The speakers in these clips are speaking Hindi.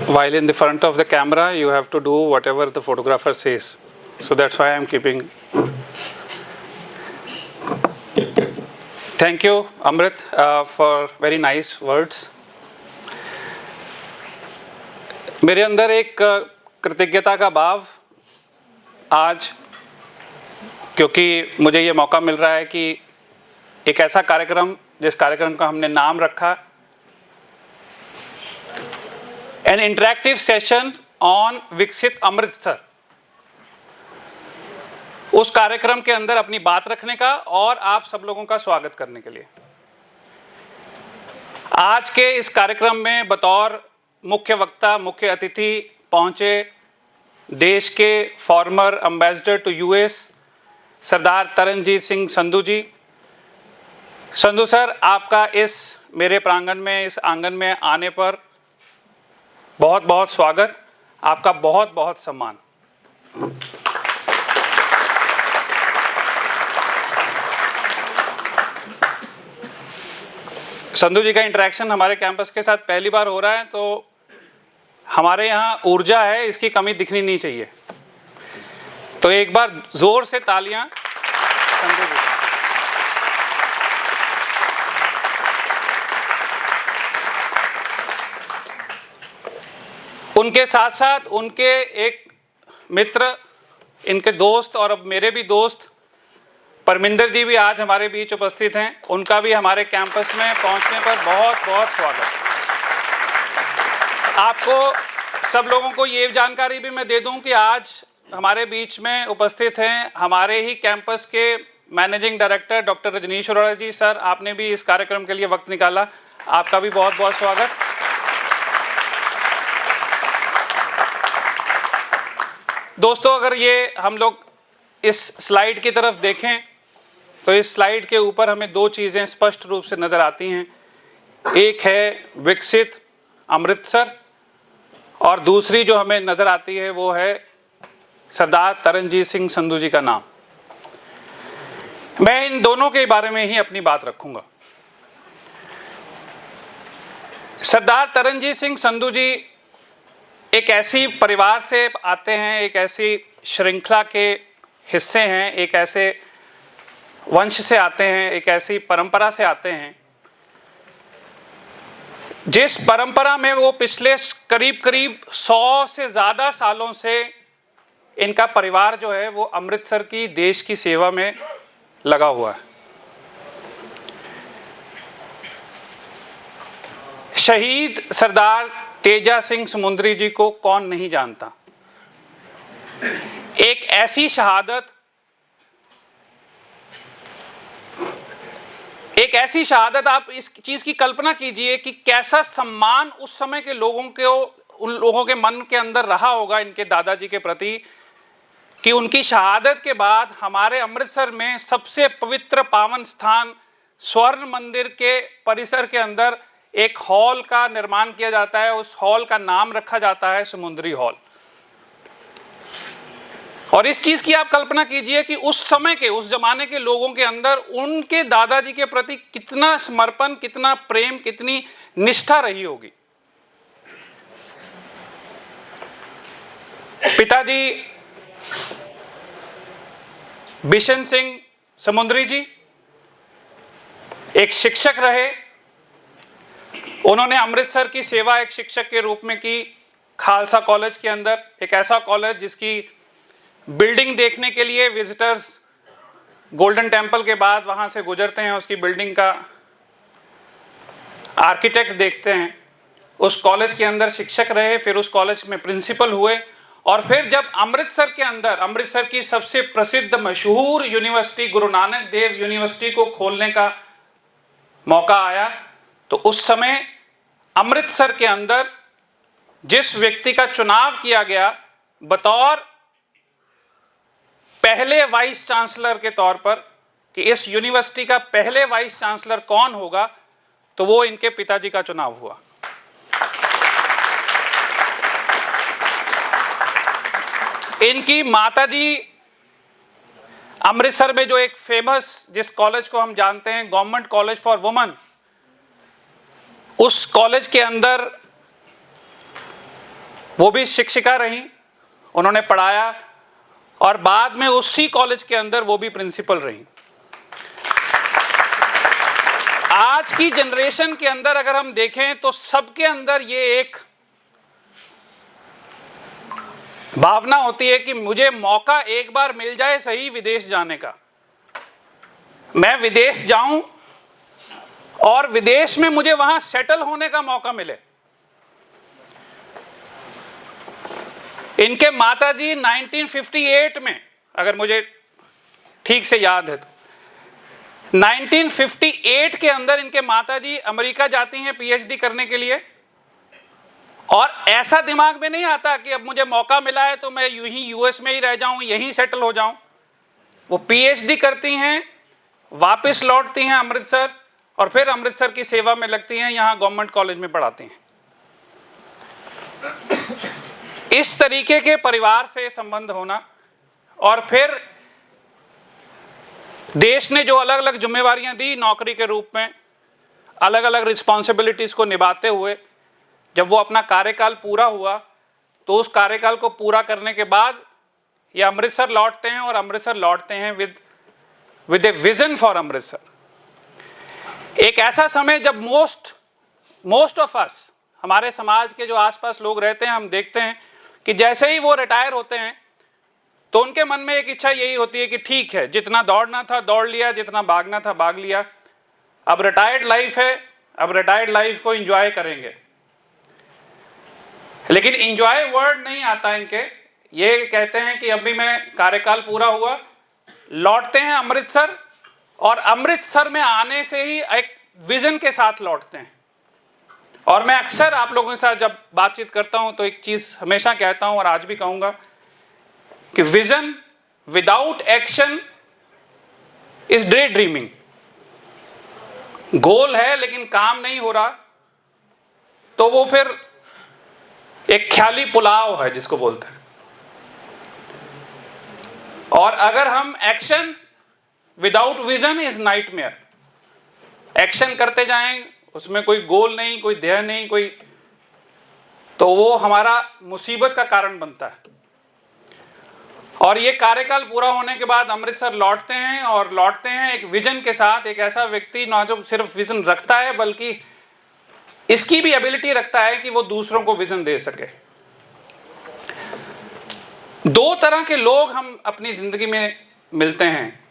While in the front of the camera, you have to do whatever the photographer says. So that's why I'm keeping. Thank you, Amrit, for very nice words. मेरे अंदर एक कृतज्ञता का भाव आज, क्योंकि मुझे ये मौका मिल रहा है कि एक ऐसा कार्यक्रम, जिस कार्यक्रम का हमने नाम रखा एन इंटरैक्टिव सेशन ऑन विकसित अमृतसर, उस कार्यक्रम के अंदर अपनी बात रखने का और आप सब लोगों का स्वागत करने के लिए आज के इस कार्यक्रम में बतौर मुख्य वक्ता, मुख्य अतिथि पहुंचे देश के former ambassador to US Sardar Taranjit Singh Sandhu ji. Sandhu sir, आपका इस मेरे प्रांगण में, इस आंगन में आने पर बहुत बहुत स्वागत, आपका बहुत बहुत सम्मान। संधू जी का इंटरेक्शन हमारे कैंपस के साथ पहली बार हो रहा है, तो हमारे यहाँ ऊर्जा है, इसकी कमी दिखनी नहीं चाहिए। तो एक बार जोर से तालियां संधू जी। उनके साथ साथ उनके एक मित्र, इनके दोस्त और अब मेरे भी दोस्त परमिंदर जी भी आज हमारे बीच उपस्थित हैं। उनका भी हमारे कैंपस में पहुंचने पर बहुत बहुत स्वागत। आपको सब लोगों को ये जानकारी भी मैं दे दूं कि आज हमारे बीच में उपस्थित हैं हमारे ही कैंपस के managing director doctor Rajneesh Arora ji. Sir, आपने भी इस कार्यक्रम के लिए वक्त निकाला, आपका भी बहुत बहुत स्वागत। दोस्तों, अगर ये हम लोग इस स्लाइड की तरफ देखें तो इस स्लाइड के ऊपर हमें दो चीज़ें स्पष्ट रूप से नज़र आती हैं। एक है विकसित अमृतसर और दूसरी जो हमें नज़र आती है वो है सरदार तरनजीत सिंह संधू जी का नाम। मैं इन दोनों के बारे में ही अपनी बात रखूंगा। सरदार तरनजीत सिंह संधू जी एक ऐसी परिवार से आते हैं, एक ऐसी श्रृंखला के हिस्से हैं, एक ऐसे वंश से आते हैं, एक ऐसी परंपरा से आते हैं जिस परंपरा में वो पिछले करीब करीब 100 से ज़्यादा सालों से इनका परिवार जो है वो अमृतसर की देश की सेवा में लगा हुआ है। शहीद सरदार तेजा सिंह समुंदरी जी को कौन नहीं जानता। एक ऐसी शहादत, आप इस चीज की कल्पना कीजिए कि कैसा सम्मान उस समय के लोगों के, उन लोगों के मन के अंदर रहा होगा इनके दादाजी के प्रति, कि उनकी शहादत के बाद हमारे अमृतसर में सबसे पवित्र पावन स्थान स्वर्ण मंदिर के परिसर के अंदर एक हॉल का निर्माण किया जाता है। उस हॉल का नाम रखा जाता है समुंदरी हॉल। और इस चीज की आप कल्पना कीजिए कि उस समय के, उस जमाने के लोगों के अंदर उनके दादाजी के प्रति कितना समर्पण, कितना प्रेम, कितनी निष्ठा रही होगी। पिताजी बिशन सिंह समुंदरी जी एक शिक्षक रहे। उन्होंने अमृतसर की सेवा एक शिक्षक के रूप में की खालसा कॉलेज के अंदर, एक ऐसा कॉलेज जिसकी बिल्डिंग देखने के लिए विजिटर्स गोल्डन टेम्पल के बाद वहां से गुजरते हैं, उसकी बिल्डिंग का आर्किटेक्ट देखते हैं। उस कॉलेज के अंदर शिक्षक रहे, फिर उस कॉलेज में प्रिंसिपल हुए और फिर जब अमृतसर के अंदर अमृतसर की सबसे प्रसिद्ध मशहूर यूनिवर्सिटी गुरु नानक देव यूनिवर्सिटी को खोलने का मौका आया, तो उस समय अमृतसर के अंदर जिस व्यक्ति का चुनाव किया गया बतौर पहले वाइस चांसलर के तौर पर कि इस यूनिवर्सिटी का पहले वाइस चांसलर कौन होगा, तो वो इनके पिताजी का चुनाव हुआ। इनकी माताजी अमृतसर में जो एक फेमस, जिस कॉलेज को हम जानते हैं गवर्नमेंट कॉलेज फॉर वुमेन, उस कॉलेज के अंदर वो भी शिक्षिका रही, उन्होंने पढ़ाया और बाद में उसी कॉलेज के अंदर वो भी प्रिंसिपल रही। आज की जनरेशन के अंदर अगर हम देखें तो सबके अंदर ये एक भावना होती है कि मुझे मौका एक बार मिल जाए सही विदेश जाने का, मैं विदेश जाऊं और विदेश में मुझे वहां सेटल होने का मौका मिले। इनके माताजी 1958 में, अगर मुझे ठीक से याद है तो 1958 के अंदर इनके माताजी अमेरिका जाती हैं पीएचडी करने के लिए, और ऐसा दिमाग में नहीं आता कि अब मुझे मौका मिला है तो मैं यूं ही यूएस में ही रह जाऊं, यहीं सेटल हो जाऊं। वो पीएचडी करती हैं, वापस लौटती हैं अमृतसर और फिर अमृतसर की सेवा में लगती हैं, यहां गवर्नमेंट कॉलेज में पढ़ाती हैं। इस तरीके के परिवार से संबंध होना, और फिर देश ने जो अलग अलग जिम्मेवारियां दी नौकरी के रूप में, अलग अलग रिस्पॉन्सिबिलिटीज को निभाते हुए जब वो अपना कार्यकाल पूरा हुआ तो उस कार्यकाल को पूरा करने के बाद ये अमृतसर लौटते हैं, और अमृतसर लौटते हैं with a vision for Amritsar. एक ऐसा समय जब मोस्ट ऑफ अस, हमारे समाज के जो आसपास लोग रहते हैं, हम देखते हैं कि जैसे ही वो रिटायर होते हैं तो उनके मन में एक इच्छा यही होती है कि ठीक है, जितना दौड़ना था दौड़ लिया, जितना भागना था भाग लिया, अब रिटायर्ड लाइफ है, अब रिटायर्ड लाइफ को एंजॉय करेंगे। लेकिन एंजॉय वर्ड नहीं आता इनके, ये कहते हैं कि अभी मैं कार्यकाल पूरा हुआ, लौटते हैं अमृतसर, और अमृतसर में आने से ही एक विजन के साथ लौटते हैं। और मैं अक्सर आप लोगों के साथ जब बातचीत करता हूं तो एक चीज हमेशा कहता हूं और आज भी कहूंगा कि vision without action is day dreaming. Goal है लेकिन काम नहीं हो रहा तो वो फिर एक ख्याली पुलाव है जिसको बोलते हैं। और अगर हम action without vision is nightmare, action करते जाएं, उसमें कोई गोल नहीं, कोई ध्येय नहीं, कोई, तो वो हमारा मुसीबत का कारण बनता है। और ये कार्यकाल पूरा होने के बाद अमृतसर लौटते हैं, और लौटते हैं एक विजन के साथ, एक ऐसा व्यक्ति ना जो सिर्फ विजन रखता है बल्कि इसकी भी एबिलिटी रखता है कि वो दूसरों को विजन दे सके। दो तरह के लोग हम अपनी जिंदगी में मिलते हैं।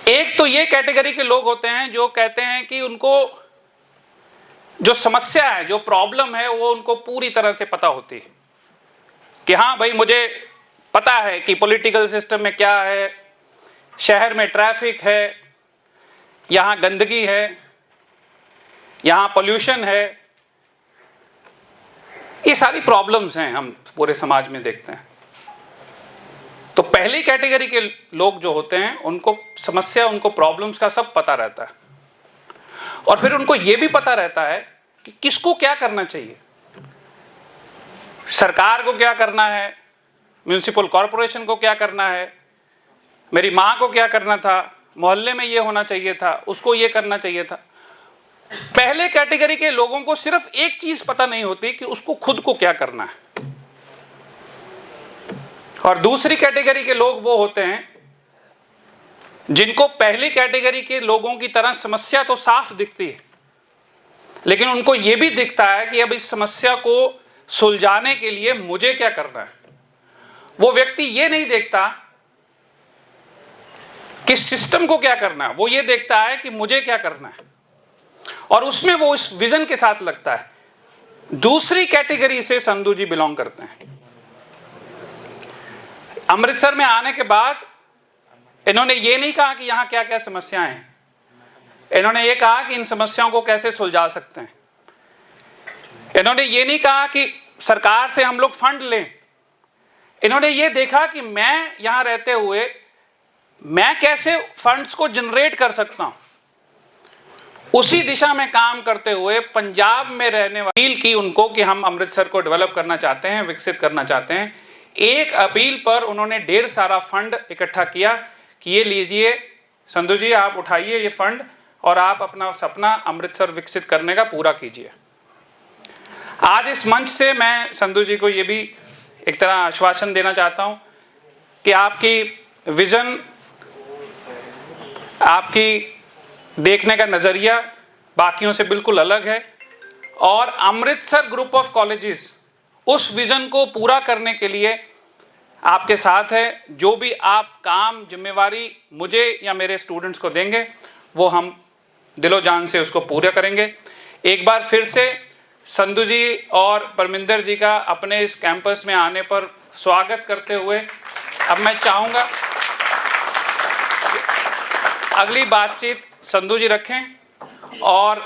एक तो ये कैटेगरी के लोग होते हैं जो कहते हैं कि उनको जो समस्या है, जो प्रॉब्लम है, वो उनको पूरी तरह से पता होती है कि हाँ भाई, मुझे पता है कि पॉलिटिकल सिस्टम में क्या है, शहर में ट्रैफिक है, यहाँ गंदगी है, यहाँ पोल्यूशन है, ये सारी प्रॉब्लम्स हैं, हम पूरे समाज में देखते हैं। तो पहली कैटेगरी के लोग जो होते हैं उनको समस्या, उनको प्रॉब्लम्स का सब पता रहता है, और फिर उनको ये भी पता रहता है कि किसको क्या करना चाहिए, सरकार को क्या करना है, म्युनिसिपल कॉरपोरेशन को क्या करना है, मेरी माँ को क्या करना था, मोहल्ले में ये होना चाहिए था, उसको ये करना चाहिए था। पहले कैटेगरी के लोगों को सिर्फ एक चीज पता नहीं होती कि उसको खुद को क्या करना है। और दूसरी कैटेगरी के लोग वो होते हैं जिनको पहली कैटेगरी के लोगों की तरह समस्या तो साफ दिखती है, लेकिन उनको ये भी दिखता है कि अब इस समस्या को सुलझाने के लिए मुझे क्या करना है। वो व्यक्ति ये नहीं देखता कि सिस्टम को क्या करना है, वो ये देखता है कि मुझे क्या करना है, और उसमें वो इस विजन के साथ लगता है। दूसरी कैटेगरी से संधू जी बिलोंग करते हैं। अमृतसर में आने के बाद इन्होंने ये नहीं कहा कि यहां क्या क्या समस्याएं हैं, इन्होंने ये कहा कि इन समस्याओं को कैसे सुलझा सकते हैं। इन्होंने ये नहीं कहा कि सरकार से हम लोग फंड लें, इन्होंने ये देखा कि मैं यहां रहते हुए मैं कैसे फंड्स को जनरेट कर सकता हूं। उसी दिशा में काम करते हुए पंजाब में रहने वाली की उनको कि हम अमृतसर को डेवलप करना चाहते हैं, विकसित करना चाहते हैं। एक अपील पर उन्होंने ढेर सारा फंड इकट्ठा किया कि ये लीजिए संधू जी, आप उठाइए ये फंड और आप अपना सपना अमृतसर विकसित करने का पूरा कीजिए। आज इस मंच से मैं संधू जी को ये भी एक तरह आश्वासन देना चाहता हूं कि आपकी विजन, आपकी देखने का नजरिया बाकियों से बिल्कुल अलग है और अमृतसर ग्रुप ऑफ कॉलेजेस उस विजन को पूरा करने के लिए आपके साथ है। जो भी आप काम, जिम्मेवारी मुझे या मेरे स्टूडेंट्स को देंगे वो हम दिलो जान से उसको पूरा करेंगे। एक बार फिर से संधू जी और परमिंदर जी का अपने इस कैंपस में आने पर स्वागत करते हुए अब मैं चाहूँगा अगली बातचीत संधू जी रखें और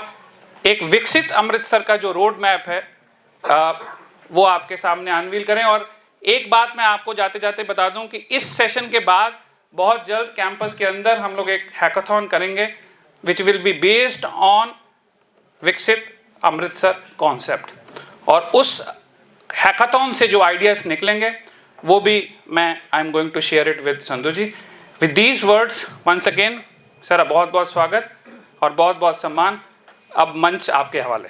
एक विकसित अमृतसर का जो रोड मैप है वो आपके सामने अनवील करें। और एक बात मैं आपको जाते जाते बता दूं कि इस सेशन के बाद बहुत जल्द कैंपस के अंदर हम लोग एक हैकाथॉन करेंगे which will be based on विकसित अमृतसर कॉन्सेप्ट, और उस हैकाथॉन से जो आइडियाज निकलेंगे वो भी मैं I am going to share it with Sandhu ji. With these words once again sir बहुत बहुत स्वागत और बहुत बहुत सम्मान। अब मंच आपके हवाले।